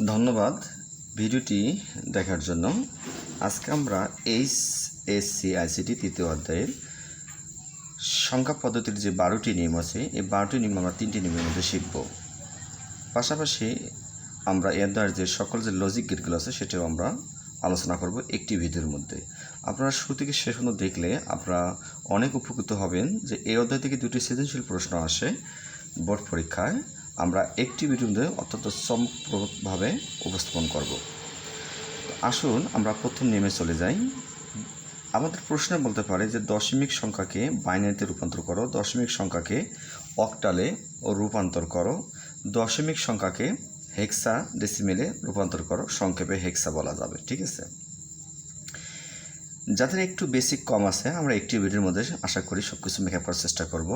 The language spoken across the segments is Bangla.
ধন্যবাদ ভিডিওটি দেখার জন্য। আজকে আমরা এইচএসসি আইসিটি তৃতীয় অধ্যায়ের সংখ্যা পদ্ধতির যে 12টি নিয়ম আছে, এই 12টি নিয়ম আমরা 3টি নিয়মের মধ্যে শিখব। পাশাপাশি আমরা এই অধ্যায়ের যে সকল যে লজিক গেটগুলো আছে সেটাও আমরা আলোচনা করব একটি ভিডিওর মধ্যে। আপনারা শুরু থেকে শেষ পর্যন্ত দেখলে আপনারা অনেক উপকৃত হবেন যে এই অধ্যায় থেকে 2টি সৃজনশীল প্রশ্ন আসে বোর্ড পরীক্ষায়। আমরা একটি ভিডিওর মধ্যে অত্যন্ত চমকপ্রদভাবে উপস্থাপন করব। আসুন আমরা প্রথম নিয়মে চলে যাই। আমাদের প্রশ্ন বলতে পারে যে দশমিক সংখ্যাকে বাইনারিতে রূপান্তর করো, দশমিক সংখ্যাকে অক্টালে রূপান্তর করো, দশমিক সংখ্যাকে হেক্সা ডেসিমেলে রূপান্তর করো, সংক্ষেপে হেক্সা বলা যাবে। ঠিক আছে, যাদের একটু বেসিক কম আছে আমরা একটি ভিডিওর মধ্যে আশা করি সব কিছু মেকআপ করার চেষ্টা করব।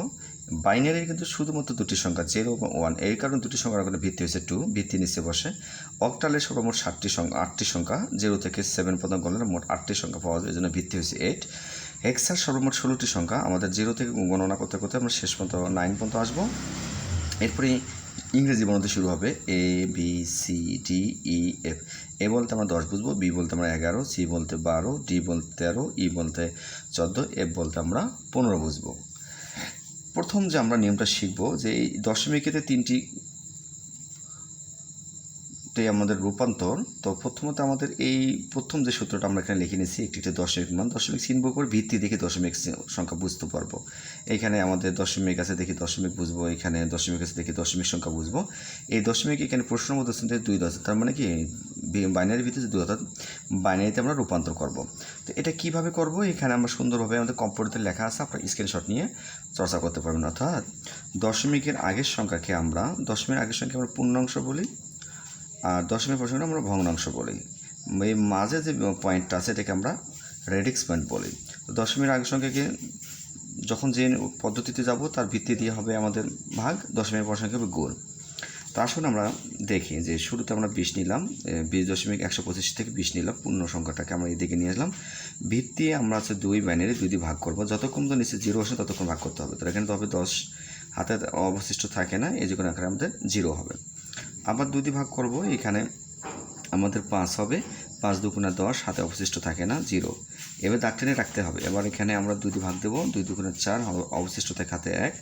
বাইনারির কিন্তু শুধুমাত্র দুটি সংখ্যা 0 এবং 1, এই কারণে দুটি সংখ্যার কোনো ভিত্তি হয়েছে 2, ভিত্তি নিচে বসে। অক্টালের সর্বমোট 8টি সংখ্যা 0 থেকে 7 পর্যন্ত গণনা মোট 8টি সংখ্যা পাওয়া যায়, এই জন্য ভিত্তি হয়েছে 8। হেক্সার সর্বমোট 16টি সংখ্যা, আমাদের 0 থেকে গণনা করতে করতে আমরা শেষ পর্যন্ত 9 পর্যন্ত আসবো। এরপরে ইংরেজি বর্ণতে শুরু হবে ABCDEF। এ বলতে আমরা 10 বুঝবো, বি বলতে আমরা 11, সি বলতে 12, ডি বলতে 13, ই বলতে 14, এফ বলতে আমরা 15 বুঝবো। প্রথম যে আমরা নিয়মটা শিখবো যে এই দশমিকেতে 3টি আমাদের রূপান্তর। তো প্রথমত আমাদের এই প্রথম যে সূত্রটা আমরা এখানে লিখে নিয়েছি, একটি দশমিক মান, দশমিক চিহ্ন করে ভিত্তি দেখে দশমিক সংখ্যা বুঝতে পারবো। এখানে আমাদের দশমিক আছে দেখি দশমিক বুঝবো, এখানে দশমিক আছে দেখি দশমিক সংখ্যা বুঝবো। এই দশমিক এখানে প্রশ্নের মধ্যে 2 আছে, তার মানে কি বাইনারি ভিত্তিতে 2, অর্থাৎ বাইনারিতে আমরা রূপান্তর করব। তো এটা কিভাবে করব, এখানে আমরা সুন্দরভাবে আমাদের কম্পিউটারে লেখা আছে, আপনারা স্ক্রিনশট নিয়ে চর্চা করতে পারবেন। অর্থাৎ দশমিকের আগের সংখ্যাকে আমরা পূর্ণাংশ বলি, আর দশমিক পয়েন্ট আমরা ভগ্নাংশ বলি। এই মাঝে যে পয়েন্টটা আছে এটাকে আমরা রেডিক্স পয়েন্ট বলি। দশমিকের আগের সংখ্যাকে যখন যে পদ্ধতিতে যাব তার ভিত্তি দিয়ে হবে আমাদের ভাগ, দশমিক পর সংখ্যা হবে গুণ। তো আসুন আমরা দেখি যে শুরুতে আমরা 20 নিলাম, 20.125 থেকে 20 নিলাম, পূর্ণ সংখ্যাটাকে আমরা এদিকে নিয়ে আসলাম। ভিত্তি আমরা আছে 2, বাইনারি 2 দিয়ে ভাগ করবো, যতক্ষণ তো নিচে 0 আসে ততক্ষণ ভাগ করতে হবে। তো এখানে তো হবে 10, হাতে অবশিষ্ট থাকে না, এই জন্য এখানে আমাদের 0 হবে। আবার 2 দিয়ে ভাগ করব, এখানে আমাদের 5 হবে, 5 2 10, হাতে অবশিষ্ট থাকে না, 0। এবার দাগ টেনে রাখতে হবে। এবার এখানে আমরা 2 দিয়ে ভাগ দেবো, 2 2 4, অবশিষ্ট থাকে হাতে 1।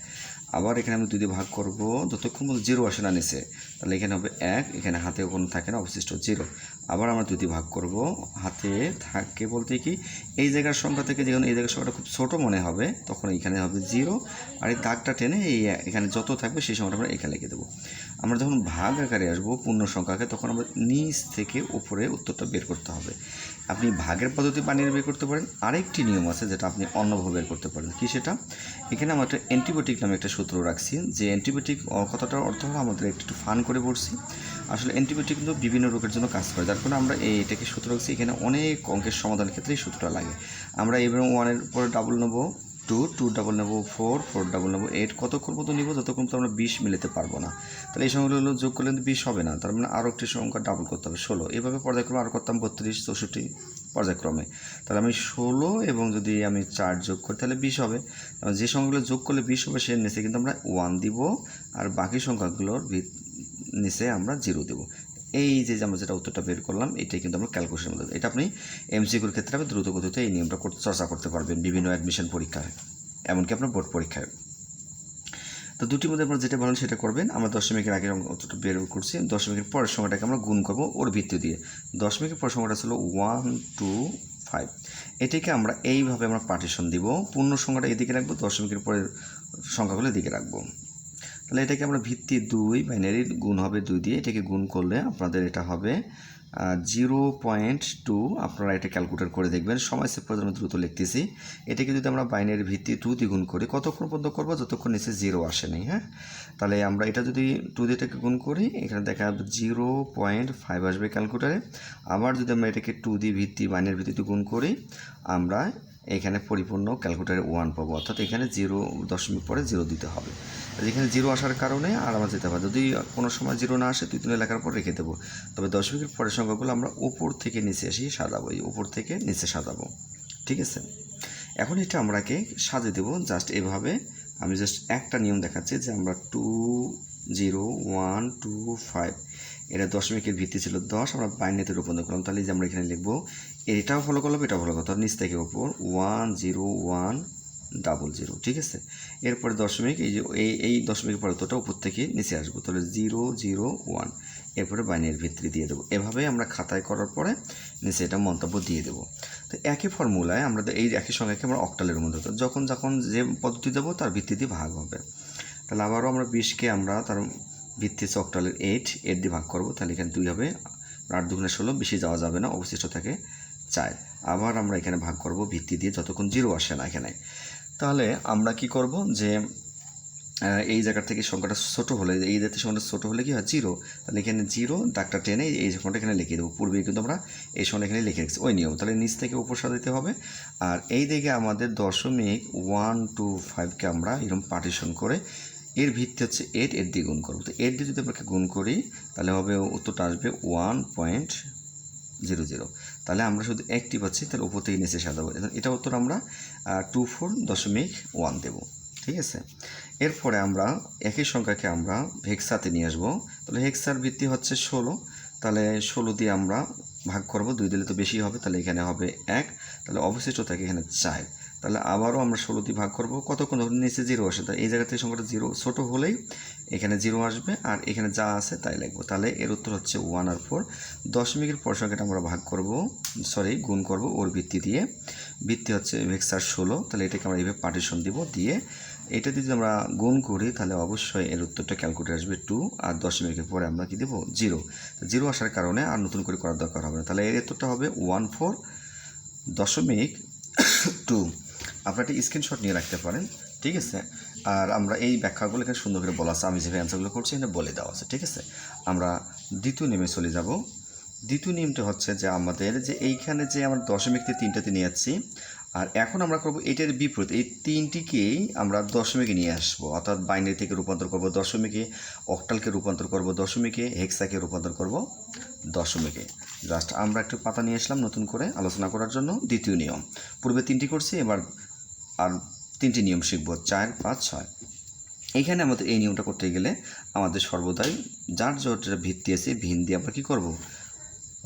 আবার এখানে আমরা 2 দিয়ে ভাগ করব, যতক্ষণ পর্যন্ত 0 আসে না নিচে, তাহলে এখানে হবে 1, এখানে হাতে কোনো থাকে না, অবশিষ্ট 0। আবার আমরা 2 দিয়ে ভাগ করব, হাতে থাকে বলতে কি এই জায়গার সংখ্যা থেকে যখন এই জায়গার সংখ্যাটা খুব ছোটো মনে হবে তখন এখানে হবে 0, আর এই দাগটা টেনে এই এখানে যত থাকবে সেই সংখ্যাটা আমরা এখানে লিখে দেবো। আমরা যখন ভাগ আকারে আসবো পূর্ণ সংখ্যাকে, তখন আমরা নিচ থেকে উপরে উত্তরটা বের করতে হবে। আপনি ভাগের পদ্ধতি বানিয়ে বের করতে পারেন, আরেকটি নিয়ম আছে যেটা আপনি অন্যভাবে বের করতে পারেন। কি সেটা? এখানে আমরা একটা অ্যান্টিবায়োটিক নামে একটা সূত্র রাখছি, যে অ্যান্টিবায়োটিক কথাটার অর্থ হলো আমাদের একটু ফান করে পড়ছি। আসলে অ্যান্টিবায়োটিক কিন্তু বিভিন্ন রোগের জন্য কাজ করে, যার কারণে আমরা এটাকে সূত্র রাখছি। এখানে অনেক অঙ্কের সমাধানের ক্ষেত্রে এই সূত্রটা লাগে। আমরা এবং 1-এর পরে ডাবল নেবো 2, 2 ডাবল নেবো 4, 4 ডাবল নেবো 8, কতক্ষণ মতো নিব যতক্ষণ তো আমরা 20 মিলাতে পারবো না। তাহলে এই সংখ্যাগুলো যোগ করলে 20 হবে না, তার মানে আরও একটি সংখ্যা ডাবল করতে হবে 16। এভাবে পর্যায়ক্রমে আরও করতাম 32, 64 পর্যায়ক্রমে। তাহলে আমি 16 এবং যদি আমি 4 যোগ করি তাহলে 20 হবে। যে সংখ্যাগুলো যোগ করলে 20 হবে সে নিচে কিন্তু আমরা 1 দিব, আর বাকি সংখ্যাগুলোর নিচে আমরা 0 দেবো। এই যে আমরা যেটা উত্তরটা বের করলাম এটাই কিন্তু আমরা ক্যালকুলেশনের মধ্যে। এটা আপনি এমসিকিউর ক্ষেত্রে আপনি দ্রুত গতিতে এই নিয়মটা চর্চা করতে পারবেন বিভিন্ন অ্যাডমিশন পরীক্ষায়, এমনকি আপনার বোর্ড পরীক্ষায়। তো দুটির মধ্যে আপনারা যেটা বলেন সেটা করবেন। আমরা দশমিকের আগের উত্তরটা বের করছি, দশমিকের পরের সংখ্যাটাকে আমরা গুণ করবো ওর ভিত্তি দিয়ে। দশমিকের পরের সংখ্যাটা ছিল 1 2 5। এটাকে আমরা এইভাবে আমরা পার্টিশন দিব, পূর্ণ সংখ্যাটা এদিকে রাখবো, দশমিকের পরের সংখ্যাগুলো এদিকে রাখবো। তাহলে এটাকে আমরা ভিত্তি 2, বাইনারির গুণ হবে 2 দিয়ে, এটাকে গুণ করলে আপনাদের এটা হবে 0.2। আপনারা এটা ক্যালকুলেট করে দেখবেন, সময় সেভ করে আমি দ্রুত লিখতেছি। এটাকে যদি আমরা বাইনারি ভিত্তি 2 দিয়ে গুণ করি, কতক্ষণ পর্যন্ত করবো যতক্ষণ নিচে 0 আসেনি। হ্যাঁ, তাহলে আমরা এটা যদি 2 দিয়ে এটাকে গুণ করি, এখানে দেখা যাবে 0.5 আসবে ক্যালকুলেটারে। আবার যদি আমরা এটাকে 2 দিয়ে বাইনারি ভিত্তিতে গুণ করি, আমরা এখানে পরিপূর্ণ ক্যালকুলেটারে 1 পাবো, অর্থাৎ এখানে 0 দশমিক পরে 0 দিতে হবে। যেখানে 0 আসার কারণে আর আমরা যেতে পারি, যদি কোনো সময় 0 না আসে 2 3 লেখার পর রেখে দেবো। তবে দশমিকের পরের সংখ্যাগুলো আমরা উপর থেকে নিচে এসে সাজাবো, এই উপর থেকে নিচে সাজাবো। ঠিক আছে, এখন এটা আমরাকে সাজিয়ে দেবো জাস্ট এভাবে। আমি জাস্ট একটা নিয়ম দেখাচ্ছি যে আমরা 2 0 1 2 5 এটা দশমিকের ভিত্তি ছিল 10, আমরা বাইনারিতে রূপান্তর করলাম। তাহলে যে আমরা এখানে লিখবো এটাও ফলো করলাম, এটাও ফলো করলাম, নিচ থেকে ওপর 10100, ঠিক আছে। এরপরে দশমিক, এই যে এই দশমিকের পরে উত্তরটা উপর থেকে নিচে আসবো, তাহলে 001, এরপরে বাইনারির ভিত্তি দিয়ে দেবো। এভাবে আমরা খাতায় করার পরে নিচে এটা মন্তব্য দিয়ে দেবো। তো একই ফর্মুলায় আমরা এই একই সংখ্যাকে আমরা অক্টালে রূপান্তর করব, যখন যখন যে পদ্ধতি দেবো তার ভিত্তি দিয়ে ভাগ হবে। তাহলে আবারও আমরা 20কে আমরা তার ভিত্তি হচ্ছে অক্টালের 8 দিয়ে ভাগ করব, তাহলে এখানে 2 হবে, 8 দুগুণে 16, বেশি যাওয়া যাবে না, অবশিষ্ট থাকে 4। আবার আমরা এখানে ভাগ করব ভিত্তি দিয়ে যতক্ষণ 0 আসে না এখানে। তাহলে আমরা কি করব যে এই জায়গা থেকে সংখ্যাটা ছোটো হলে, এই জাতীয় সংখ্যাটা ছোটো হলে কি হয় 0, তাহলে এখানে 0 দাগটা টেনে এই সংখ্যাটা এখানে লিখে দেবো। পূর্বে কিন্তু আমরা এই সংখ্যাটা এখানে লিখে রেখেছি ওই নিয়ম। তাহলে নিচ থেকে উপর সাজাতে হবে। আর এই দিকে আমাদের 0.125কে আমরা এরকম পার্টিশন করে এর ভিত্তি হচ্ছে 8, দিয়ে গুণ করবো। তো 8 দিয়ে যদি আমরা গুণ করি তাহলে হবে উত্তরটা আসবে 1.00। তাহলে আমরা শুধু একটি পাচ্ছি, তাহলে উপর থেকে নিচে সাজাবো। এটা উত্তর আমরা 24.1 দেবো, ঠিক আছে। এরপরে আমরা একই সংখ্যাকে আমরা হেক্সাতে নিয়ে আসবো। তাহলে হেক্সার ভিত্তি হচ্ছে 16, তাহলে 16 দিয়ে আমরা ভাগ করব, 2 দিলে তো বেশি হবে, তাহলে এখানে হবে 1, তাহলে অবশিষ্ট থাকে এখানে 4। তাহলে আবারও আমরা 16 দিয়ে ভাগ করব, কতক্ষণ নিচে 0 আসে, তাই এই জায়গা থেকে সংখ্যাটা 0 ছোটো হলেই এখানে 0 আসবে, আর এখানে যা আছে তাই লিখবো। তাহলে এর উত্তর হচ্ছে 1 আর 4। দশমিকের পর সংখ্যাটা আমরা ভাগ করব, গুণ করব ওর ভিত্তি দিয়ে। ভিত্তি হচ্ছে হেক্সার 16, তাহলে এটাকে আমরা এইভাবে পার্টিশন দিব, দিয়ে এটা যদি আমরা গুণ করি তাহলে অবশ্যই এর উত্তরটা ক্যালকুলেটর আসবে 2, আর দশমিকের পরে আমরা কি দেবো 0। 0 আসার কারণে আর নতুন করে করার দরকার হবে না। তাহলে এর উত্তরটা হবে 14.2। আপনারা একটা স্ক্রিনশট নিয়ে রাখতে পারেন, ঠিক আছে। আর আমরা এই ব্যাখ্যাগুলো এখানে সুন্দর করে বলা আছে, আমি যেভাবে অ্যান্সারগুলো করছি এখানে বলে দেওয়া আছে, ঠিক আছে। আমরা দ্বিতীয় নিয়মে চলে যাব। দ্বিতীয় নিয়মটা হচ্ছে যে আমাদের যে এইখানে যে আমরা দশমিক দিয়ে 3টাতে নিয়ে যাচ্ছি, আর এখন আমরা করব এটার বিপরীত, এই 3টিকেই আমরা দশমিকে নিয়ে আসবো, অর্থাৎ বাইনারি থেকে রূপান্তর করব দশমিকে, অক্টালকে রূপান্তর করব দশমিকে, হেক্সাকে রূপান্তর করব দশমিকে। জাস্ট আমরা একটু পাতা নিয়ে আসলাম নতুন করে আলোচনা করার জন্য। দ্বিতীয় নিয়ম, পূর্বে 3টি করছি, এবার আর 3টি নিয়ম শিখব, 4, 5, 6। এইখানে আমাদের এই নিয়মটা করতে গেলে আমাদের সর্বদাই যার যেটা ভিত্তি আছে ভিন দিয়ে আমরা কী করব,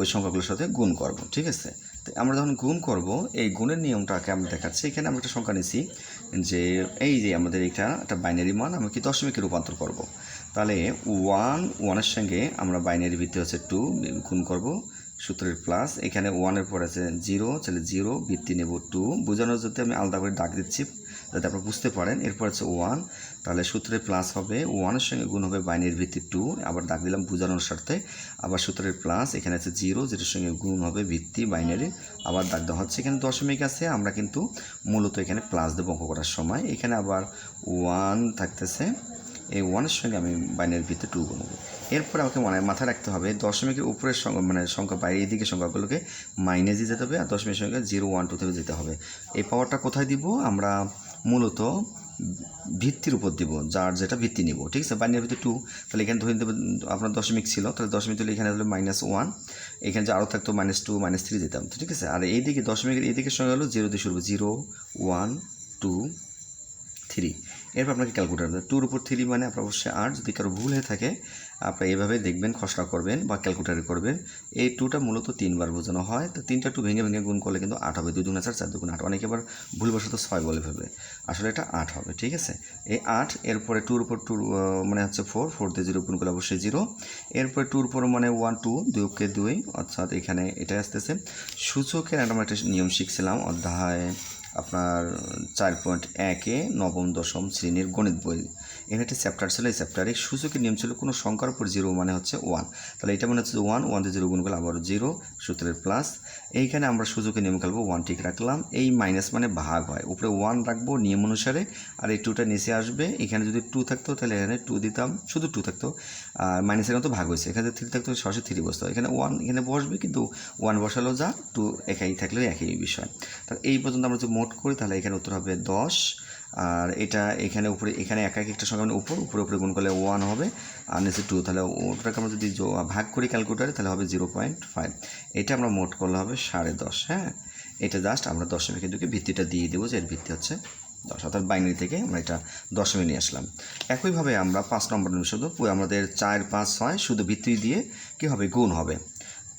ওই সংখ্যাগুলোর সাথে গুণ করব, ঠিক আছে। তো আমরা যখন গুণ করব, এই গুণের নিয়মটাকে আমরা দেখাচ্ছি। এখানে আমরা একটা সংখ্যা নিছি যে এই যে আমাদের এটা একটা বাইনারি মান, আমরা কি দশমিকে রূপান্তর করব। তাহলে 1 সঙ্গে আমরা বাইনারি ভিত্তি হচ্ছে 2 গুণ করব, সূত্রের প্লাস, এখানে 1-এর পর আছে 0, তাহলে 0 ভিত্তি নেব 2, বোঝানোর যদি আমি আলাদা করে ডাক দিচ্ছি যাতে আপনারা বুঝতে পারেন। এরপর আছে 1, তাহলে সূত্রের প্লাস হবে, 1-এর সঙ্গে গুণ হবে বাইনারির ভিত্তি 2, আবার ডাক দিলাম বোঝানোর স্বার্থে। আবার সূত্রের প্লাস, এখানে আছে 0, যেটার সঙ্গে গুণ হবে ভিত্তি বাইনারি, আবার ডাক দেওয়া হচ্ছে। এখানে দশমিক আছে, আমরা কিন্তু মূলত এখানে প্লাস দেবো অঙ্ক করার সময়। এখানে আবার 1 থাকতেছে, এই 1-এর সঙ্গে আমি বাইনারি ভিত্তি 2 গুণবো। এরপর আমাকে মাথায় রাখতে হবে দশমিকের উপরের সংখ্যা সংখ্যা বাইরে এদিকে সংখ্যাগুলোকে মাইনাসে যেতে হবে, আর দশমিকের সঙ্গে 0, 1, 2 থেকে যেতে হবে। এই পাওয়ারটা কোথায় দিব, আমরা মূলত ভিত্তির উপর দিব, যার যেটা ভিত্তি নিব, ঠিক আছে। বাইনারি ভিত্তি 2, তাহলে এখানে ধরে দেবো আপনার দশমিক ছিল, তাহলে দশমিক তুলে এখানে হলো -1, এখানে যে আরও থাকতো -2, -3 যেতাম, ঠিক আছে। আর এইদিকে দশমিকের এইদিকের সঙ্গে হলো 0 দিয়ে শুরু, 0, 1, 2, 3। এরপর আপনাকে ক্যালকুলেটার 2-র উপর 3 মানে আপনার অবশ্যই 8। যদি কারো ভুল হয়ে থাকে আপনারা এইভাবে দেখবেন, খসড়া করবেন বা ক্যালকুলেটারে করবেন। এই 2টা মূলত 3 বার বোঝানো হয়, তো 3টা 2 ভেঙে ভেঙে গুণ করলে কিন্তু 8 হবে, 2 2 4, 4 2 8। অনেকে আবার ভুলবশত 6 বলে ফেলবে, আসলে এটা 8 হবে, ঠিক আছে। এই 8, এরপরে 2-র উপর 2 মানে হচ্ছে 4 দিয়ে 0 গুণ করলে অবশ্যই 0। এরপরে 2-র উপর মানে 1, 2, 2কে 2, অর্থাৎ এখানে এটাই আসতেছে। সূচকের আমরা একটা নিয়ম শিখছিলাম অধ্যায় আপনার 4.1-এ নবম দশম শ্রেণীর গণিত বই, এখানে একটা চ্যাপ্টার ছিল। এই চ্যাপ্টারে সূচকের নিয়ম ছিল কোনো সংখ্যার উপর 0 মানে হচ্ছে 1, তাহলে এটা মনে হচ্ছে 1, 1 দিয়ে 0 গুণ করলে আবার 0, সূত্রের প্লাস। এইখানে আমরা সূচকের নিয়ম খেলবো, 1 ঠিক রাখলাম। এই মাইনাস মানে ভাগ হয়, উপরে 1 রাখবো নিয়ম অনুসারে, আর এই 2টা নিচে আসবে। এখানে যদি 2 থাকতো তাহলে এখানে 2 দিতাম, শুধু 2 থাকতো, আর মাইনাসের মতো ভাগ হয়েছে, এখানে 3 থাকতো সরাসরি 3 বসতো, এখানে 1 এখানে বসবে, কিন্তু 1 বসালেও যা, 2 একাই থাকলেও একই বিষয়। তাহলে এই পর্যন্ত আমরা যদি মোট করি তাহলে এখানে উত্তর হবে 10, আর এটা এখানে উপরে, এখানে এক একটা সংখ্যা মানে উপরে গুণ করলে 1 হবে, আর নিচে 2, তাহলে ওটাকে আমরা যদি ভাগ করি ক্যালকুলেটারে তাহলে হবে 0.5। এটা আমরা মোট করলে হবে 10.5। হ্যাঁ, এটা জাস্ট আমরা দশমিক কিন্তু ভিত্তিটা দিয়ে দেবো, যে এর ভিত্তি হচ্ছে 10 অর্থাৎ বাইনারি থেকে আমরা এটা দশমিক নিয়ে আসলাম। একইভাবে আমরা 5 নম্বর নিয়ম শুধু আমাদের 4, 5, 6 শুধু ভিত্তি দিয়ে কী হবে গুণ হবে।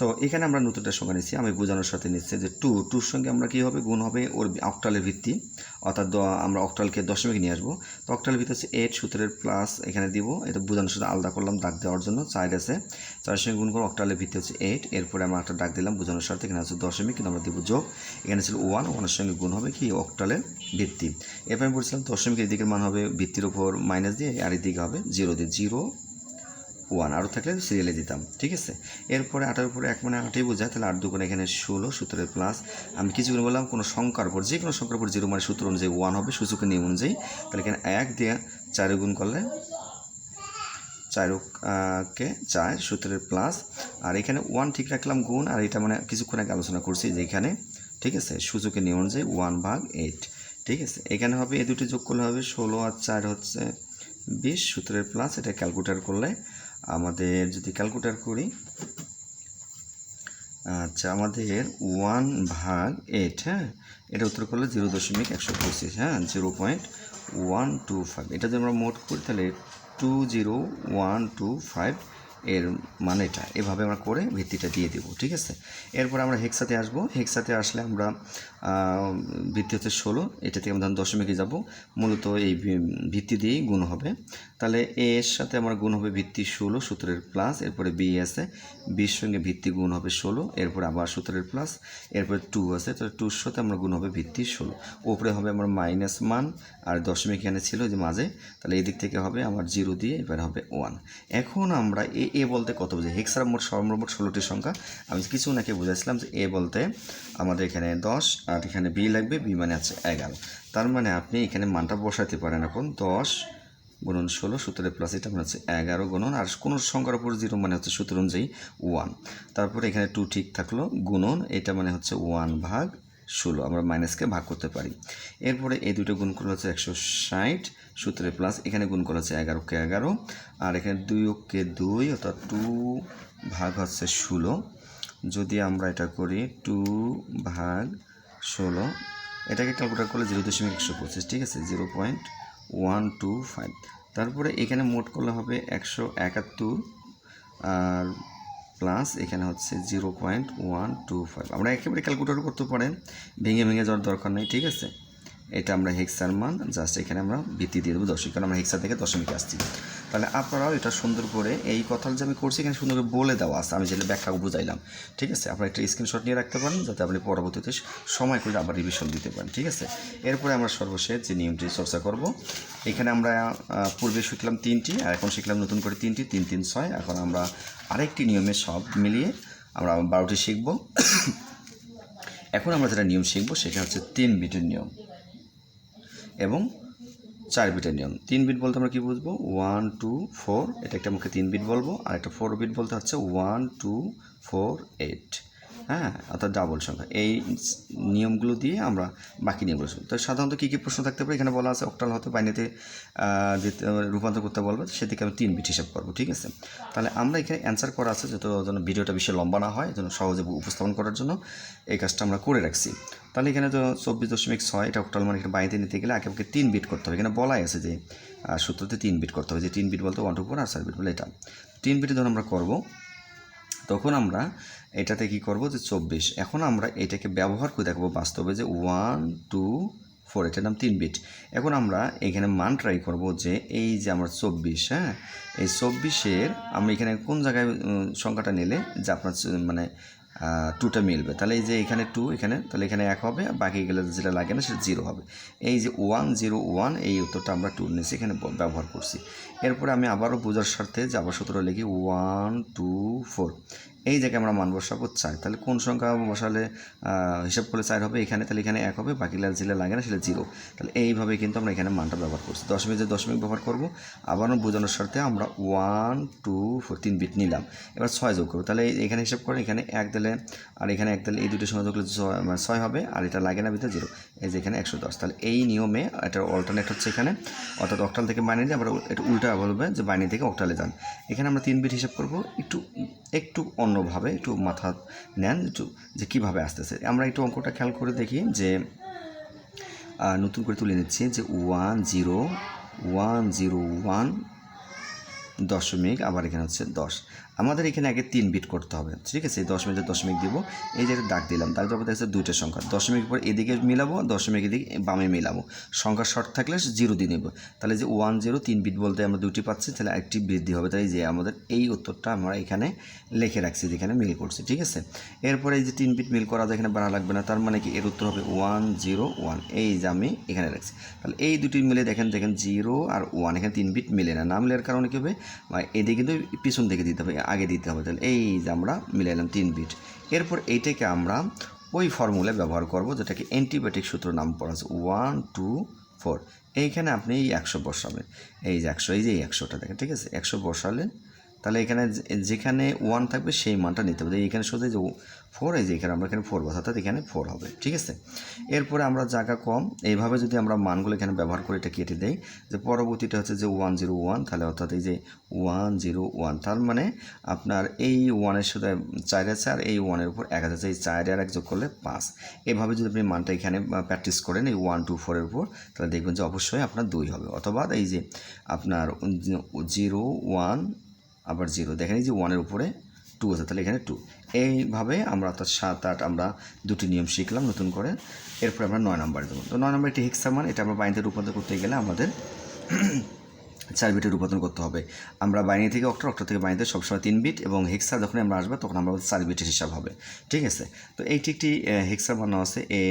তো এখানে আমরা নতুনটা সংখ্যা নিচ্ছি, আমি বোঝানোর সাথে নিচ্ছি যে টুর সঙ্গে আমরা কী হবে গুণ হবে ওর অক্টালের ভিত্তি, অর্থাৎ আমরা অক্টালকে দশমিক নিয়ে আসবো। তো অক্টালের ভিত্তি হচ্ছে 8 সূত্রের প্লাস এখানে দিব, এটা বোঝানোর সাথে আলাদা করলাম দাগ দেওয়ার জন্য। 4 আছে, 4 সঙ্গে গুণ করে অক্টালের ভিত্তি হচ্ছে 8, এরপরে আমরা একটা দাগ দিলাম বোঝানোর সাথে, এখানে হচ্ছে দশমিক কিন্তু আমরা দিব যোগ, এখানে ছিল 1, 1-এর সঙ্গে গুণ হবে কি অক্টালের ভিত্তি। এরপর আমি বলছিলাম দশমিকের দিকের মান হবে ভিত্তির উপর মাইনাস দিয়ে, আর এদিকে হবে 0 দিয়ে, 0, 1 আরও থাকলে সিরিয়ালে দিতাম, ঠিক আছে। এরপরে 8-এর উপরে 1 মানে 8ই বোঝায়, তাহলে 8 দুগুণে এখানে 16 সূত্রের প্লাস, আমি কিছুগুলো বললাম কোনো সংখ্যার উপর যে কোনো সংখ্যার উপর 0 মানে সূত্র অনুযায়ী 1 হবে সূচকের নিয়ম অনুযায়ী, তাহলে এখানে 1 দিয়ে 4 গুণ করলে 4কে 4 সূত্রের প্লাস, আর এখানে 1 ঠিক রাখলাম গুণ, আর এটা মানে কিছুক্ষণ আগে আলোচনা করছি যে এখানে, ঠিক আছে, সূচকের নিয়ম অনুযায়ী 1/8, ঠিক আছে। এখানে হবে এই দুটি যোগ করলে হবে 16 আর 4 হচ্ছে 20 সূত্রের প্লাস, এটা ক্যালকুলেটর করলে আমাদের যদি ক্যালকুলেটর করি, আচ্ছা আমাদের 1/8, হ্যাঁ এটা উত্তর করলে 0.125, হ্যাঁ 0.125, এটা যদি আমরা মোট করি তাহলে 20125 এর মানেটা এভাবে আমরা করে ভিত্তিটা দিয়ে দেবো, ঠিক আছে। এরপর আমরা হেক্সাতে আসবো, হেক্সাতে আসলে আমরা ভিত্তি হচ্ছে 16, এটা থেকে আমরা দশমিকে যাব, মূলত এই ভিত্তি দিয়েই গুণ হবে। তাহলে এ এর সাথে আমার গুণ হবে ভিত্তি 16 সূত্রের প্লাস, এরপরে বি আছে 20 সঙ্গে ভিত্তি গুণ হবে 16, এরপরে আবার সূত্রের প্লাস, এরপরে 2 আছে, তাহলে 2-র সাথে আমরা গুণ হবে ভিত্তি 16, উপরে হবে আমার মাইনাস মান, আর দশমিক এখানে ছিল যে মাঝে, তাহলে এই দিক থেকে হবে আমার 0 দিয়ে, এবার হবে 1। এখন আমরা এ বলতে কত বোঝাই, হেক্সার মোট সর্বমোট 16টি সংখ্যা, আমি কিছু নাকি বুঝাইছিলাম যে এ বলতে আমাদের এখানে 10, আর এখানে বি লাগবে, বি মানে আছে 11, তার মানে আপনি এখানে মানটা বসাতে পারেন এখন 10 গুণন 16 সূত্রের প্লাস, এটা মানে হচ্ছে 11 গুণন, আর কোনো সংখ্যার উপর 0 মানে হচ্ছে সূত্র অনুযায়ী 1, তারপরে এখানে 2 ঠিক থাকলো গুণন, এটা মানে হচ্ছে 1/16, আমরা মাইনাসকে ভাগ করতে পারি। এরপরে এই দুটো গুণ করলে হচ্ছে 160 সূত্রের প্লাস, এখানে গুণ করা হচ্ছে 11কে 11, আর এখানে 2কে 2, অর্থাৎ 2 ভাগ হচ্ছে 16, যদি আমরা এটা করি 2/16, এটাকে ক্যালকুলেট করলে 0.125, ঠিক আছে 0.125, তারপরে এখানে মোট করলে হবে 171, আর প্লাস এখানে হচ্ছে 0.125, আমরা একেবারে ক্যালকুলেটর করতে পারেন, ভেঙে ভেঙে যাওয়ার দরকার নেই, ঠিক আছে। এটা আমরা হেক্সার মান জাস্ট এখানে আমরা ভিত্তি দিয়ে দেবো দশমিক, কারণ আমরা হেক্সা থেকে দশমিকে আসছি। তাহলে আপনারাও এটা সুন্দর করে এই কথাটা যে আমি করছি এখানে সুন্দর করে বলে দেওয়া আছে, আমি যেটা ব্যাখ্যা বুঝাইলাম, ঠিক আছে। আপনারা একটা স্ক্রিনশট নিয়ে রাখতে পারেন যাতে আপনি পরবর্তীতে সময় করে আবার রিভিশন দিতে পারেন, ঠিক আছে। এরপরে আমরা সর্বশেষ যে নিয়মটি চর্চা করব, এখানে আমরা পূর্বে শিখলাম 3টি, আর এখন শিখলাম নতুন করে 3টি, 3, 3, 6, এখন আমরা আরেকটি নিয়মে সব মিলিয়ে আমরা 12টি শিখব। এখন আমরা যেটা নিয়ম শিখব সেটা হচ্ছে 3 বিটের নিয়ম এবং 4 বিটের নিয়ম। 3 বিট বলতে আমরা কী বুঝবো, 1, 2, 4, এটা একটা মুখে 3 বিট বলবো, আর একটা 4 বিট বলতে হচ্ছে 1, 2, 4, 8, হ্যাঁ অর্থাৎ ডাবল সংখ্যা। এই নিয়মগুলো দিয়ে আমরা বাকি নিয়মগুলো শুনবো। তো সাধারণত কী কী প্রশ্ন থাকতে পারে, এখানে বলা আছে অক্টাল হতে বাইনারিতে রূপান্তর করতে বলবে, সেদিকে আমি 3 বিট হিসাব করবো, ঠিক আছে। তাহলে আমরা এখানে অ্যান্সার করা আছে, যত যেন ভিডিওটা বেশি লম্বা না হয়, যেন সহজে উপস্থাপন করার জন্য এই কাজটা আমরা করে রাখছি। তাহলে এখানে তো 24.6, এটা অক্টাল মানে এখানে বাইনারিতে নিতে গেলে আগে 3 বিট করতে হবে, এখানে বলাই আছে যে সূত্রতে 3 বিট করতে হবে, যে 3 বিট বলতে 1, 2, 4, আর 4 বিট বলে এটা 3 বিটে যখন আমরা করবো তখন আমরা এটাতে কি করব যে 24, এখন আমরা এটাকে ব্যবহার করে দেখবো বাস্তবে যে 1, 2, 4, এটার নাম 3 বিট। এখন আমরা এখানে মান ট্রাই করব যে এই যে আমরা 24, হ্যাঁ এই 24-এর আমরা এখানে কোন জায়গায় সংখ্যাটা নিলে যে আপনার মানে 2টা মিলবে, তাহলে এই যে এখানে 2, এখানে তাহলে এখানে 1 হবে, আর বাকি গেলে যেটা লাগে না সেটা 0 হবে। এই যে 1, 0, 1, এই উত্তরটা আমরা 2 নিয়েছি, এখানে ব্যবহার করছি। এরপরে আমি আবারও বোঝার স্বার্থে যে আবার সূত্র লিখি 1, 2, 4, এই জায়গায় আমরা মান বসাবো 4, তাহলে কোন সংখ্যা বসালে হিসাব করলে 4 হবে, এখানে তাহলে এখানে 1 হবে, বাকি যেটা লাগে না সেটা 0, তাহলে এইভাবে কিন্তু আমরা এখানে মানটা ব্যবহার করছি। দশমিক যে দশমিক ব্যবহার করবো, আবারও বোঝানোর স্বার্থে আমরা 1, 2, 4, 3 বিট নিলাম, এবার 6 যোগ করবো, তাহলে এখানে হিসাব করে এখানে 1 দিলে আর এখানে 1 দিলে এই দুটোর সঙ্গে যোগ করলে 6 হবে, আর এটা লাগে না ভিতরে 0, এই যে এখানে 110, তাহলে এই নিয়মে এটার অল্টারনেট হচ্ছে এখানে, অর্থাৎ অক্টাল থেকে বাইনারি, আবার এটা উল্টা বলবে যে বাইনারি থেকে অক্টালে যান। এখানে আমরা 3 বিট হিসাব করবো, একটু অন্যভাবে একটু মাথা নেন একটু যে কীভাবে আসতেছে। আমরা একটু অঙ্কটা খেয়াল করে দেখি যে নতুন করে তুলে নিচ্ছি যে 10101 দশমিক, আবার এখানে হচ্ছে 10। আমাদের এখানে আগে 3 বিট করতে হবে, ঠিক আছে। এই দশমিকের দশমিক দিব, এই যে দাগ দিলাম, দাগ দেওয়ার পর দেখছে দুইটা সংখ্যা, দশমিক পর এদিকে মিলাবো, দশমিক এদিকে বামে মিলাবো, সংখ্যা শর্ট থাকলে 0 দিয়ে নেব। তাহলে যে 10 3 বিট বলতে আমরা দুটি পাচ্ছি, তাহলে একটি বৃদ্ধি হবে। তাই যে আমাদের এই উত্তরটা আমরা এখানে লিখে রাখছি, যেখানে মিল করছি, ঠিক আছে। এরপরে এই যে 3 বিট মিল করা এখানে বাড়া লাগবে না, তার মানে কি এর উত্তর হবে 101, এই যে আমি এখানে রাখছি। তাহলে এই দুটি মিলে দেখেন 0 আর 1, এখানে 3 বিট মিলে না, মিলার কারণে কী হবে, এদিকে কিন্তু পিছন থেকে দিতে হবে, আগে দিতে হবে। তাহলে এই যে আমরা মিলাইলাম 3 বিট। এরপর এইটাকে আমরা ওই ফর্মুলা ব্যবহার করব, যেটাকে অ্যান্টিবায়োটিক সূত্র নাম পড়া আছে 1 2 4। এইখানে আপনি এই 100 বসাবেন, এই যে 100, এই যে এই 100টা দেখেন, ঠিক আছে। 100 বসালেন, তাহলে এখানে যেখানে 1 থাকবে সেই মানটা নিতে হবে। এইখানে সোজা যে 4, এই যে এখানে আমরা এখানে 4 বসাতে, এখানে 4 হবে, ঠিক আছে। এরপরে আমরা জায়গা কম, এইভাবে যদি আমরা মানগুলো এখানে ব্যবহার করে এটা কেটে দেই, যে পরবর্তীটা হচ্ছে যে 101, তাহলে অর্থাৎ এই যে 101, তার মানে আপনার এই 1-এর সাথে 4 আছে, আর এই 1-এর উপর 1 আছে, এই 4 আর 1 যোগ করলে 5। এভাবে যদি আপনি মানটা এখানে প্র্যাকটিস করেন এই 1 2 4-এর উপর, তাহলে দেখবেন যে অবশ্যই আপনার 2 হবে। অথবা এই যে আপনার 0 1 আবার 0, দেখেন এই যে 1-এর উপরে 2 আছে, তাহলে এখানে 2। এইভাবে আমরা অর্থাৎ 7 8 আমরা দুটি নিয়ম শিখলাম নতুন করে। এরপরে আমরা 9 নম্বরে দেবো। তো 9 নম্বর একটি হেক্সামান, এটা আমরা বাইনারিতে রূপান্তর করতে গেলে আমাদের 4 বিটে রূপান্তর করতে হবে। আমরা বাইনারি থেকে অক্টাল, অক্টাল থেকে বাইনারিতে সবসময় 3 বিট, এবং হেক্সা যখন আমরা আসবে তখন আমরা 4 বিটের হিসাব হবে, ঠিক আছে। তো এইটি একটি হেক্সা বানানো আছে এ,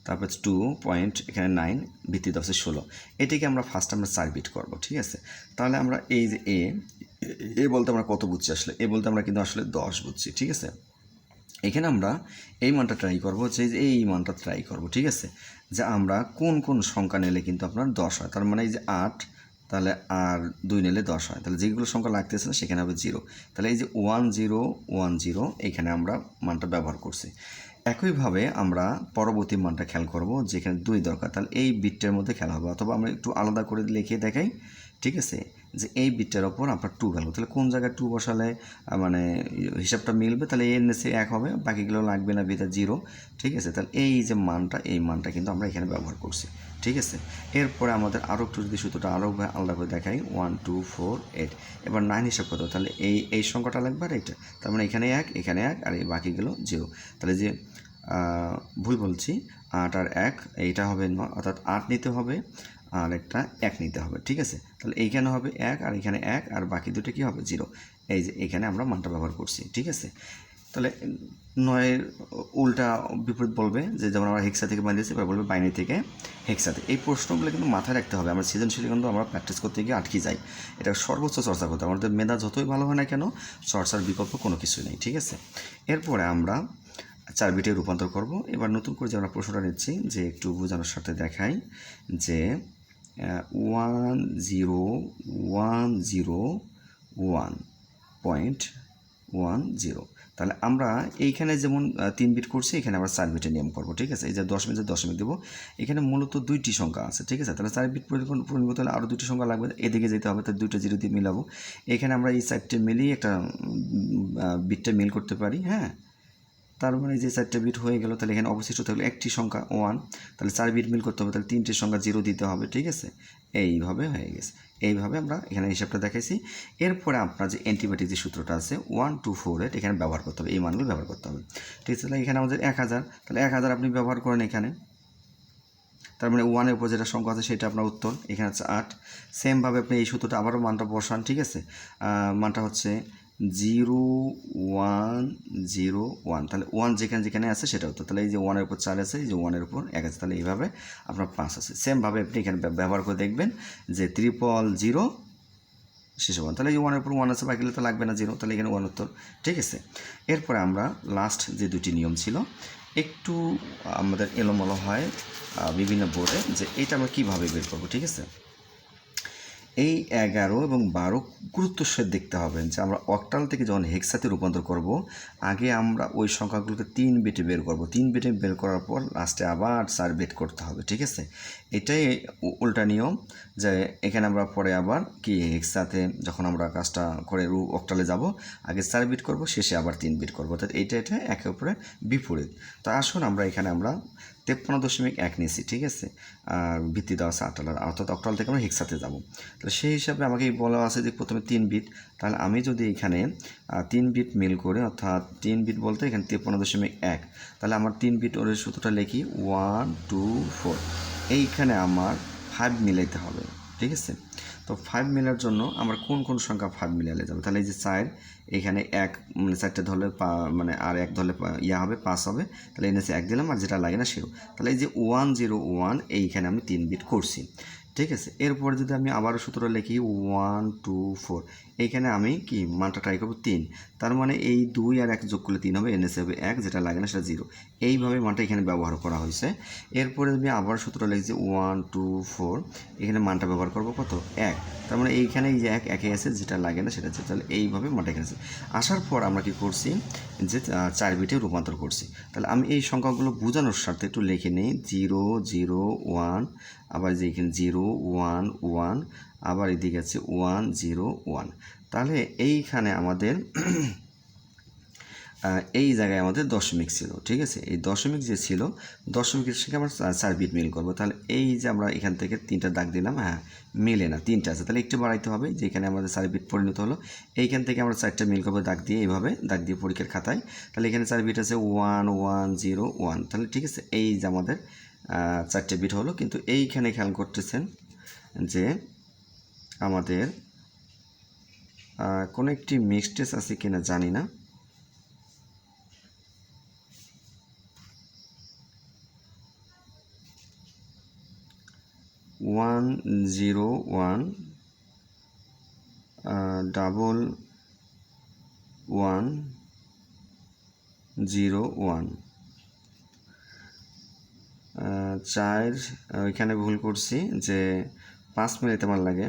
তারপর 2.9 ভিত্তি আছে 16। এটিকে আমরা ফার্স্ট আমরা 4 বিট করব, ঠিক আছে। তাহলে আমরা এই যে এ বলতে আমরা কত বুঝছি, আসলে এ বলতে আমরা কিন্তু আসলে 10 বুঝছি, ঠিক আছে। এখানে আমরা এই মানটা ট্রাই করব, যে এই মানটা ট্রাই করব, ঠিক আছে। যে আমরা কোন কোন সংখ্যা নিলে কিন্তু আপনার 10 হয়, তার মানে এই যে 8, তাহলে আর 2 নিলে 10 হয়, তাহলে যেগুলো সংখ্যা লাগতেছে না সেখানে হবে 0। তাহলে এই যে 1010 এখানে আমরা মানটা ব্যবহার করছি। একইভাবে আমরা পরবর্তী মানটা খেয়াল করব, যেখানে 2 দরকার, তাহলে এই বিটটার মধ্যে খেলা হবে, অথবা আমরা একটু আলাদা করে লিখে দেখাই, ঠিক আছে। যে এই বিটটার ওপর আপনার 2 গেল, তাহলে কোন জায়গায় 2 বসালে মানে হিসাবটা মিলবে, তাহলে এর নিচে 1 হবে, বাকিগুলো লাগবে না, ভিতরে 0, ঠিক আছে। তাহলে এই যে মানটা, এই মানটা কিন্তু আমরা এখানে ব্যবহার করছি, ঠিক আছে। এরপরে আমাদের আরও একটু যদি সূত্রটা আরও আলাদা করে দেখাই, 1 2 4 8, এবার 9 হিসাব করতে হবে, তাহলে এই সংখ্যাটা লাগবে আর এইটা, তার মানে এখানে 1 এখানে 1 আর এই বাকিগুলো 0। তাহলে যে ভুল বলছি, 8 আর 1 এইটা হবে 9, অর্থাৎ 8 নিতে হবে আর একটা 1 নিতে হবে, ঠিক আছে। তাহলে এইখানে হবে 1 আর এখানে 1, আর বাকি দুটো কী হবে 0। এই যে এখানে আমরা মানটা ব্যবহার করছি, ঠিক আছে। তাহলে 9-এর উল্টা বিপরীত বলবে, যে যেমন আমরা হেক্সা থেকে বানিয়েছি, এবার বলবে বাইনারি থেকে হেক্সাতে। এই প্রশ্নগুলো কিন্তু মাথায় রাখতে হবে, আমরা সৃজনশীল কিন্তু আমরা প্র্যাকটিস করতে গিয়ে আটকে যাই। এটা সর্বোচ্চ চর্চা করতে হবে, আমাদের মেধা যতই ভালো হয় না কেন, চর্চার বিকল্প কোনো কিছু নেই, ঠিক আছে। এরপরে আমরা 4 বিটে রূপান্তর করব। এবার নতুন করে যে আমরা প্রশ্নটা নিচ্ছি, যে একটু বোঝানোর সাথে দেখাই, যে 101.10, তাহলে আমরা এইখানে যেমন 3 বিট করছি, এখানে আমরা 4 বিটের নিয়ম করব, ঠিক আছে। এই যে 10 বিটে দশমিক দেবো, এখানে মূলত 2টি সংখ্যা আছে, ঠিক আছে। তাহলে 4 বিট পরিবর্তন হলে আরও 2টি সংখ্যা লাগবে, এদিকে যেতে হবে, তাহলে 2টা 0 দিয়ে মিলাবো। এখানে আমরা এই 4টে মিলিয়ে একটা বিটটা মিল করতে পারি, হ্যাঁ। তার মানে যে 4টে বিট হয়ে গেল, তাহলে এখানে অবশিষ্ট থাকলে একটি সংখ্যা 1, তাহলে 4 বিট মিল করতে হবে, তাহলে 3টে সংখ্যা 0 দিতে হবে, ঠিক আছে। এইভাবে হয়ে গেছে, এইভাবে আমরা এখানে হিসাবটা দেখাইছি। এরপরে আপনার যে অ্যান্টিবায়োটিক যে সূত্রটা আছে 1 2 4 8, এখানে ব্যবহার করতে হবে, এই মানগুলো ব্যবহার করতে হবে, ঠিক আছে। তাহলে এখানে আমাদের 1000, তাহলে 1000 আপনি ব্যবহার করেন এখানে, তার মানে 1-এর উপর যেটা সংখ্যা আছে সেটা আপনার উত্তর, এখানে হচ্ছে 8। সেমভাবে আপনি এই সূত্রটা আবারও মানটা বসান, ঠিক আছে। মানটা হচ্ছে 0101, তাহলে 1 যেখানে যেখানে আছে সেটা উত্তর, তাহলে এই যে 1-এর উপর 4 আছে, এই যে 1-এর উপর 1 আছে, তাহলে এইভাবে আপনার 5 আছে। সেমভাবে আপনি এখানে ব্যবহার করে দেখবেন, যে 000 শেষে 1, তাহলে এই 1-এর উপর 1 আছে, বাকিগুলো তো লাগবে না 0, তাহলে এখানে 1 উত্তর, ঠিক আছে। এরপরে আমরা লাস্ট যে দুটি নিয়ম ছিল, একটু আমাদের এলোমেলো হয় বিভিন্ন বোর্ডে, যে এটা আমরা কীভাবে বের করবো, ঠিক আছে। এই 11 এবং 12 গুরুত্বের সাথে দেখতে হবে, যে আমরা অক্টাল থেকে যখন হেক্সাতে রূপান্তর করব, আগে আমরা ওই সংখ্যাগুলোকে 3 বিটে বের করব, 3 বিটে বের করার পর লাস্টে আবার 4 বিট করতে হবে, ঠিক আছে। এটাই উল্টা নিয়ম, যে এখানে আমরা পরে আবার কি হেক্সাতে যখন আমরা কাজটা করে অক্টালে যাব, আগে 4 বিট করব, শেষে আবার 3 বিট করব, অর্থাৎ এটা একে অপরের বিপরীত। তো আসুন আমরা এখানে আমরা 53.1 নিয়েছি, ঠিক আছে। ভিত্তি দেওয়া আছে অক্টাল, অর্থাৎ অক্টাল থেকে আমরা হেক্সাতে যাব। তাহলে সেই হিসাবে আমাকে বলা আছে যে প্রথমে 3 বিট। তাহলে আমি যদি এখানে 3 বিট মিল করে, অর্থাৎ 3 বিট বলতে এখানে 53.1, তাহলে আমার 3 বিট ওর সূত্রটা লিখি 1 2 4। এইখানে আমার 5 মিলাইতে হবে, ঠিক আছে। তো 5 মেলার জন্য আমার কোন কোন সংখ্যা 5 মিলালে যাবে, তাহলে এই যে 4, এখানে 1 মানে 4টে ধরলে মানে আর 1 ধরলে হবে 5 হবে, তাহলে এনেছে 1 দিলাম, আর যেটা লাগে না 0। তাহলে এই যে 101 এইখানে আমি 3 বিট করছি, ঠিক আছে। এরপরে যদি আমি আবারও সূত্র লিখি 1 2 4, এইখানে আমি কি মানটা ট্রাই করবো 3, তার মানে এই 2 আর 1 যোগ করলে 3 হবে, এনেছে হবে 1, যেটা লাগে না সেটা 0। এইভাবে মানটা এখানে ব্যবহার করা হয়েছে। এরপরে আমি আবার সূত্র লিখছি 1 2 4, এখানে মানটা ব্যবহার করবো কত 1, তার মানে এইখানে এই যে 1 একে আছে, যেটা লাগে না সেটা আছে। তাহলে এইভাবে মানটা এখানে আছে। আসার পর আমরা কি করছি যে 4 বিটে রূপান্তর করছি। তাহলে আমি এই সংখ্যাগুলো বোঝানোর স্বার্থে একটু লিখে নিই 0 0 1, আবার যে এখানে 0 1 1, আবার এদিকে আছে 1 0 1। তাহলে এইখানে আমাদের এই জায়গায় আমাদের দশমিক ছিল, ঠিক আছে। এই দশমিক যে ছিল, দশমিকের সঙ্গে আমরা 4 বিট মিল করবো। তাহলে এই যে আমরা এখান থেকে 3টা দাগ দিলাম, হ্যাঁ মিলে না, 3টা আছে, তাহলে একটু বাড়াইতে হবে, যে এখানে আমাদের 4 বিট পরিণত হলো। এইখান থেকে আমরা 4টা মিল করবো দাগ দিয়ে, এইভাবে দাগ দিয়ে পরীক্ষার খাতায়। তাহলে এখানে 4 বিট আছে 1 1 0 1, তাহলে ঠিক আছে। এই যে আমাদের 4টে বিট হলো। কিন্তু এইখানে খেয়াল করতেছেন যে আমাদের কোনো একটি মিস্টেক আছে কিনা জানি না। ওয়ান 0 1 ডাবল 1 0 1, 4 ওইখানে ভুল করছি, যে 5 মিনিট আমার লাগে,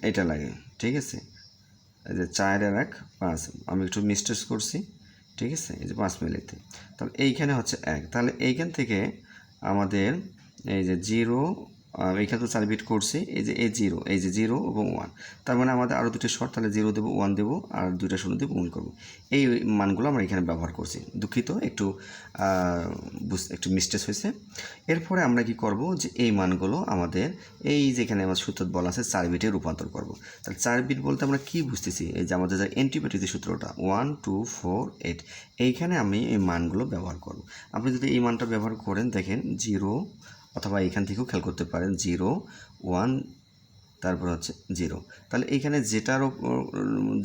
এটা লাগে, ঠিক আছে। এই যে 4 আর 1 5, আমি একটু মিস্টেক করছি, ঠিক আছে। এই যে 5 মিনিটে, তাহলে এইখানে হচ্ছে 1। তাহলে এইখান থেকে আমাদের এই যে 0, এইখানে তো 4 বিট করছি, এই যে এই 0, এই যে 0 এবং 1, তার মানে আমাদের আরও দুটি শর্ট, তাহলে 0 দেবো 1 দেবো আর 2টা শূন্য দিয়ে গুণ করবো। এই মানগুলো আমরা এখানে ব্যবহার করছি। দুঃখিত, একটু মিস্টেক হয়েছে। এরপরে আমরা কি করব, যে এই মানগুলো আমাদের এই যেখানে আমার সূত্র বলা আছে 4 বিটে রূপান্তর করব। তাহলে 4 বিট বলতে আমরা কি বুঝতেছি, এই যে আমাদের যে এন্টিপ্যাথি যে সূত্রটা 1 2 4 8, এইখানে আমি এই মানগুলো ব্যবহার করব। আপনি যদি এই মানটা ব্যবহার করেন, দেখেন 0, অথবা এখান থেকেও খেয়াল করতে পারেন 0 1, তারপর হচ্ছে 0। তাহলে এইখানে যেটার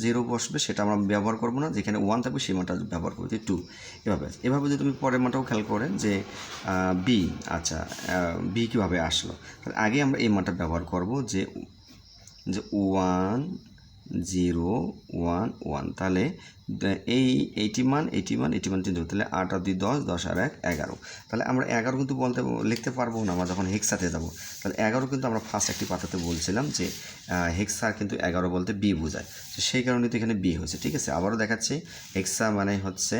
0 বসবে সেটা আমরা ব্যবহার করব না, যেখানে 1 থাকবে সেই মানটা ব্যবহার করবো, 2। এভাবে যদি তুমি পরের মানটাও খেয়াল করেন যে বি, আচ্ছা বি কীভাবে আসলো, তাহলে আগে আমরা এই মানটা ব্যবহার করব, যে 1 0 1 1, তাহলে এই 80 মান 3 যোগ, তাহলে 8 আর 2 10, 10 আর 1 11। তাহলে আমরা 11 কিন্তু লিখতে পারবো না, আমরা যখন হেক্সাতে যাব। তাহলে 11 কিন্তু আমরা ফার্স্ট একটি পাতাতে বলছিলাম যে হেক্সা কিন্তু 11 বলতে বি বোঝায়, তো সেই কারণে তো এখানে বি হয়েছে, ঠিক আছে। আবারও দেখাচ্ছি, হেক্সা মানে হচ্ছে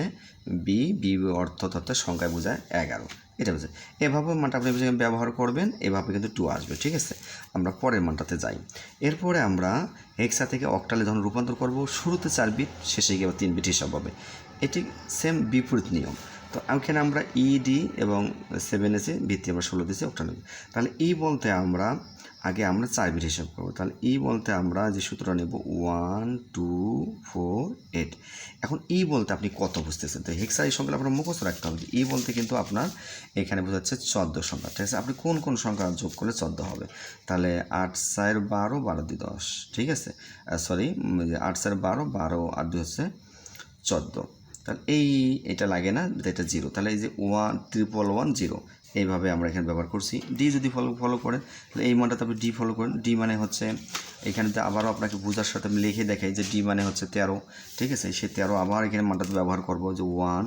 বি, অর্থ সংখ্যায় বোঝায় 11, এটা বোঝায়। এভাবে মানটা আপনি ব্যবহার করবেন, এভাবে কিন্তু 2 আসবে, ঠিক আছে। আমরা পরের মানটাতে যাই। এরপরে আমরা হেক্সা থেকে অক্টালে যখন রূপান্তর করব, শুরুতে 4 বিট, শেষে গিয়ে 3 বিট হিসাব হবে। এটি সেম বিপরীত নিয়ম। তো এখানে আমরা ইডি এবং 7 এসে ভিত্তি আমরা 16 দিয়েছি অক্টালে। তাহলে বলতে আমরা আগে 4 বিট হিসাব করবো। তাহলে বলতে আমরা যে সূত্রটা নেব 1 2 4 8। এখন বলতে আপনি কত বুঝতেছেন, তো হেক্সা এই সংখ্যাটা আপনার মুখস্থ রাখতে হবে। বলতে কিন্তু আপনার এখানে বোঝাচ্ছে 14 সংখ্যা, ঠিক আছে। আপনি কোন কোন সংখ্যা যোগ করলে 14 হবে, তাহলে 8 4 12 12 2 10, ঠিক আছে। সরি, 8 4 12 12 আর 2 হচ্ছে 14। তাহলে এটা লাগে না, এটা 0, তাহলে এই যে 1 1 0, এইভাবে আমরা এখানে ব্যবহার করছি। ডি যদি ফলো করেন, তাহলে এই মানটাতে আপনি ডি ফলো করেন। ডি মানে হচ্ছে, এখানে আবারও আপনাকে বোঝার সাথে আমি লিখে দেখাই যে ডি মানে হচ্ছে 13, ঠিক আছে। সেই 13 আবার এখানে মানটাতে ব্যবহার করবো, যে 1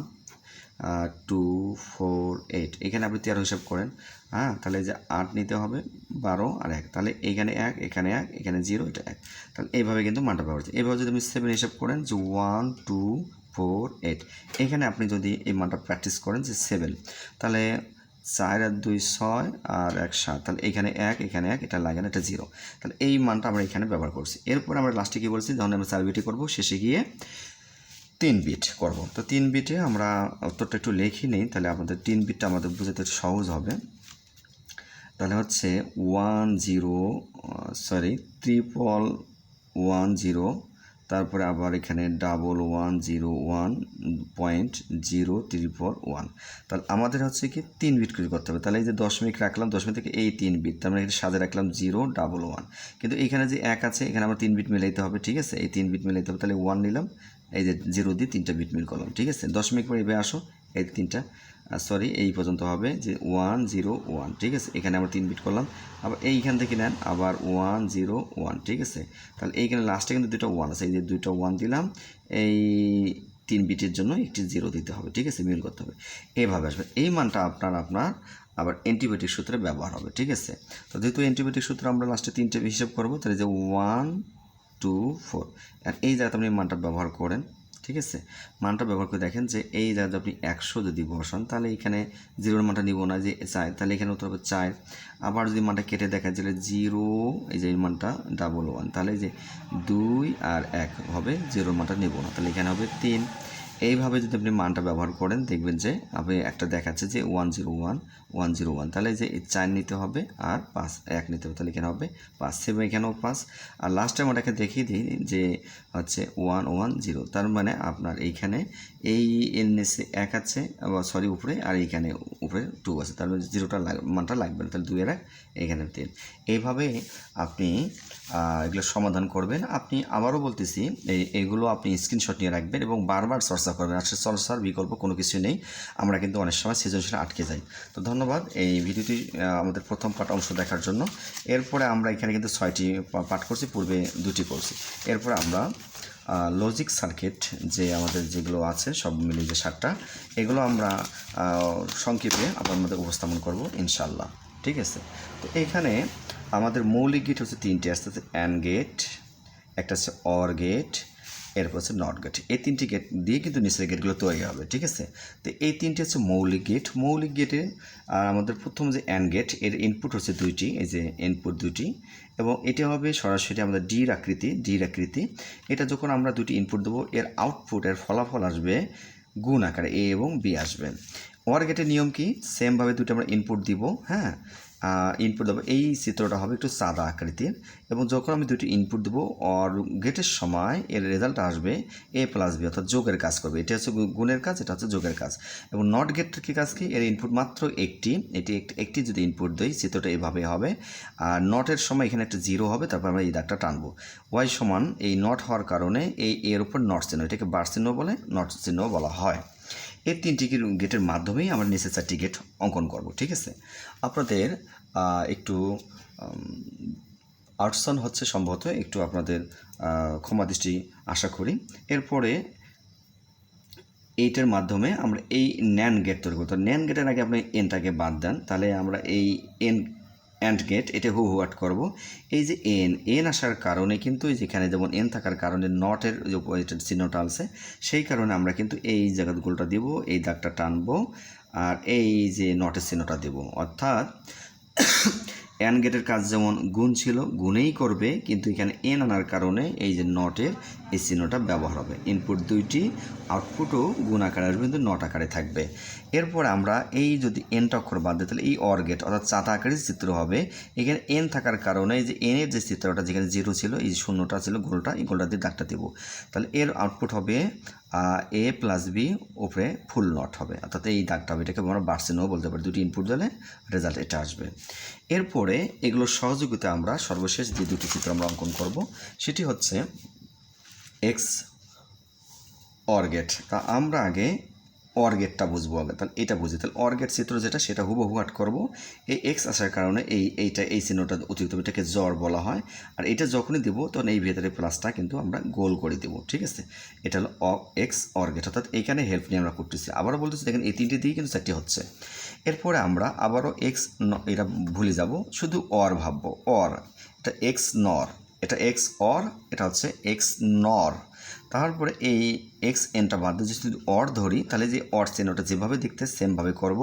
2 4 8, এখানে আপনি 13 হিসাব করেন, হ্যাঁ। তাহলে যে 8 নিতে হবে, 12 আর 1, তাহলে এইখানে 1 এখানে 1 এখানে 0 এটা 1, তাহলে এইভাবে কিন্তু মানটা ব্যবহার হচ্ছে। এইভাবে যদি আপনি 7 হিসাব করেন, যে 1 2 4 8, এখানে আপনি যদি এই মানটা প্র্যাকটিস করেন, যে 7, তাহলে 4 আর 2 6 আর 1 7, তাহলে এখানে 1 এখানে 1, এটা লাগে না, এটা 0, তাহলে এই মানটা আমরা এখানে ব্যবহার করছি। এরপর আমরা লাস্টে কী বলছি, যখন আমরা 4 বিটি করবো, শেষে গিয়ে 3 বিট করব। তো 3 বিটে আমরা উত্তরটা একটু লিখে নিই, তাহলে আমাদের 3 বিটটা আমাদের বুঝতে সহজ হবে। তাহলে হচ্ছে 31110, তারপরে আবার এখানে 1101.03341। তাহলে আমাদের হচ্ছে কি 3 বিট করে করতে হবে। তাহলে এই যে দশমিক রাখলাম, দশমিক থেকে এই 3 বিট, তার মানে এখানে সাজে রাখলাম 011, কিন্তু এখানে যে 1 আছে এখানে আমার 3 বিট মিলাইতে হবে, ঠিক আছে, এই 3 বিট মিলাইতে হবে। তাহলে 1 নিলাম, এই যে 0 দিয়ে 3টা বিট মিল করলাম, ঠিক আছে। দশমিক পরে এবার আসো, এই 3টা এই পর্যন্ত হবে যে 101, ঠিক আছে। এখানে আমরা 3 বিট করলাম, আবার এইখান থেকে নেন আবার 101, ঠিক আছে। তাহলে এইখানে লাস্টে কিন্তু 2টা 1 আছে, এই যে 2টা 1 দিলাম, এই 3 বিটের জন্য একটি 0 দিতে হবে, ঠিক আছে, মিল করতে হবে, এইভাবে আসবে। এই মানটা আপনার আবার অ্যান্টিবায়োটিক সূত্রে ব্যবহার হবে, ঠিক আছে। তো যেহেতু অ্যান্টিবায়োটিক সূত্র আমরা লাস্টে 3টে হিসাব করবো, তাহলে যে 1 2 4, আর এই জায়গাতে আপনি মানটা ব্যবহার করেন, ঠিক আছে। মানটা ব্যবহার করে দেখেন যে এই জায়গাতে আপনি 100 যদি বসান, তাহলে এখানে 0-এর মানটা নিব না, যে 4, তাহলে এখানে উত্তর হবে 4। আবার যদি মানটা কেটে দেখা যায় 0, এই যে এই মানটা 11, তাহলে এই যে 2 আর 1 হবে, 0-এর মানটা নেব না, তাহলে এখানে হবে 3। এইভাবে যদি আপনি মানটা ব্যবহার করেন দেখবেন যে আপনি একটা দেখাচ্ছে যে 101, তাহলে যে 4 নিতে হবে আর 1 নিতে হবে, তাহলে এখানে হবে 5, সেম এখানেও 5। আর লাস্টে আমরা এখানে দেখিয়ে দিই যে হচ্ছে 110, তার মানে আপনার এইখানে এই এর নিচে 1 আছে, উপরে, আর এইখানে উপরে 2 আছে, তার মানে 0টা মানটা লাগবে না, তাহলে 2 এর 1, এখানে 3। এইভাবে আপনি এগুলো সমাধান করবেন। আপনি আবারও বলতেছি, এইগুলো আপনি স্ক্রিনশট নিয়ে রাখবেন এবং বারবার চর্চা করবেন। আসলে চর্চার বিকল্প কোনো কিছু নেই, আমরা কিন্তু অনেক সময় সৃজনশীল আটকে যাই। তো ধন্যবাদ এই ভিডিওটি আমাদের প্রথম পাঠ অংশ দেখার জন্য। এরপরে আমরা এখানে কিন্তু 6টি পাঠ করছি, পূর্বে 2টি করছি। এরপরে আমরা লজিক সার্কিট যে আমাদের যেগুলো আছে সব মিলিয়ে যে 7টা, এগুলো আমরা সংক্ষেপে আপনার মধ্যে উপস্থাপন করব ইনশাল্লাহ, ঠিক আছে। তো এইখানে আমাদের মৌলিক গেট হচ্ছে 3টে আসতে, অ্যান্ড গেট, একটা হচ্ছে অর গেট, এরপর হচ্ছে নট গেট। এই 3টি গেট দিয়ে কিন্তু নিচের গেটগুলো তৈরি হবে, ঠিক আছে। তো এই 3টি হচ্ছে মৌলিক গেট। মৌলিক গেটে আমাদের প্রথম যে অ্যান্ড গেট, এর ইনপুট হচ্ছে 2টি, এই যে ইনপুট 2টি, এবং এটা হবে সরাসরি আমাদের ডির আকৃতি। এটা যখন আমরা 2টি ইনপুট দেবো, এর আউটপুট, এর ফলাফল আসবে গুণ আকারে, এ এবং বি আসবে। অর গেটের নিয়ম কি, সেমভাবে 2টি আমরা ইনপুট দিব, হ্যাঁ, ইনপুট দেবো, এই চিত্রটা হবে একটু সাদা আকৃতির, এবং যখন আমি 2টি ইনপুট দেবো অর গেটের সময় এর রেজাল্ট আসবে a প্লাস বি, অর্থাৎ যোগের কাজ করবে। এটা হচ্ছে গুণের কাজ, এটা হচ্ছে যোগের কাজ। এবং নট গেটের কি কাজ কি, এর ইনপুট মাত্র একটি, একটি যদি ইনপুট দিই, চিত্রটা এভাবে হবে। আর নটের সময় এখানে একটা 0 হবে, তারপর আমরা এই দাগটা টানবো। ওয়াই সমান এই নট হওয়ার কারণে এর উপর নট চিহ্ন, এটাকে বার চিহ্ন বলে, নট চিহ্ন বলা হয়। এই 3টি গেটের মাধ্যমেই আমরা নিচে 4টি গেট অঙ্কন করব, ঠিক আছে। আপনাদের একটু আউটসান হচ্ছে সম্ভবত, একটু আপনাদের ক্ষমা দৃষ্টি আশা করি। এরপরে এইটার মাধ্যমে আমরা এই ন্যান্ড গেট তৈরি করতে, ন্যান্ড গেটের আগে আপনি এনটাকে বাদ দেন, তাহলে আমরা এই অ্যান্ড গেট এটা হুট করব। এই যে এন আসার কারণে কিন্তু যেখানে যেমন এন থাকার কারণে নটের যে চিহ্নটা আছে, সেই কারণে আমরা কিন্তু এই জায়গাগুলোটা দিব, এই দাগটা টানবো, আর এই যে নটের চিহ্নটা দেব। অর্থাৎ অ্যান্ড গেটের কাজ যেমন গুণ ছিল, গুণেই করবে, কিন্তু এখানে এন আনার কারণে এই যে নটের এই চিহ্নটা ব্যবহার হবে। ইনপুট 2টি, আউটপুটও গুণ আকারে আসবে, কিন্তু নট আকারে থাকবে। এরপর আমরা এই যদি এনটা অক্ষর বাদ দিই, তাহলে এই অর গেট অর্থাৎ চাতা আকারের চিত্র হবে। এখানে এন থাকার কারণে এই যে এনের যে চিত্রটা, যেখানে 0 ছিল, এই যে শূন্যটা ছিল, গোলটা, এই গোলটা দিয়ে দাগটা দেবো। তাহলে এর আউটপুট হবে a প্লাস বি, উপরে ফুল নট হবে, অর্থাৎ এই দাগটা হবে। এটাকে আমরা বার চিহ্নও বলতে পারি। 2টি ইনপুট দিলে রেজাল্ট এটা আসবে। এরপরে এগুলোর সহযোগিতা আমরা সর্বশেষ যে 2টি চিত্র আমরা অঙ্কন করব, সেটি হচ্ছে এক্স অর গেট। তা আমরা আগে অর গেটটা বুঝবো আগে, তাহলে এটা বুঝি। তাহলে অর গেট চিত্র যেটা, সেটা হুবহু আট করবো। এই এক্স আসার কারণে এই চিহ্নটা অতিরিক্ত, এটাকে জ্বর বলা হয়। আর এটা যখনই দেবো তখন এই ভেতরে প্লাসটা কিন্তু আমরা গোল করে দেবো, ঠিক আছে। এটা হলো এক্স অর গেট, অর্থাৎ এইখানে হেল্প নিয়ে আমরা করতেছি। আবারও বলতেছি, দেখেন এই 3টি দিয়ে কিন্তু 4টি হচ্ছে। এরপরে আমরা আবারও এক্স, এটা ভুলে যাব, শুধু অর ভাববো। অর, এটা এক্স নর, এটা এক্স অর, এটা হচ্ছে এক্স নর। তারপরে এই এক্স এনটা বাদ দিয়ে যদি অর ধরি তাহলে যে অর চেন ওটা যেভাবে দেখতে সেমভাবে করব।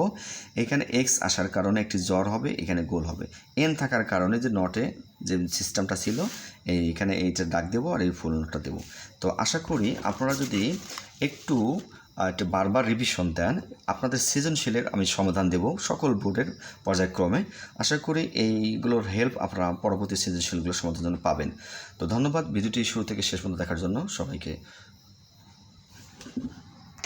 এখানে এক্স আসার কারণে একটি জ্বর হবে, এখানে গোল হবে। এন থাকার কারণে যে নটে যে সিস্টেমটা ছিল এইখানে এইটা দাগ দেবো আর এই ফুল নোটটা দেবো। তো আশা করি আপনারা যদি একটু একটা বারবার রিভিশন দেন, আপনাদের সৃজনশীলের আমি সমাধান দেব সকল বোর্ডের পর্যায়ক্রমে। আশা করি এইগুলোর হেল্প আপনারা পরবর্তী সৃজনশীলগুলোর সমাধানের জন্য পাবেন। তো ধন্যবাদ ভিডিওটি শুরু থেকে শেষ পর্যন্ত দেখার জন্য সবাইকে।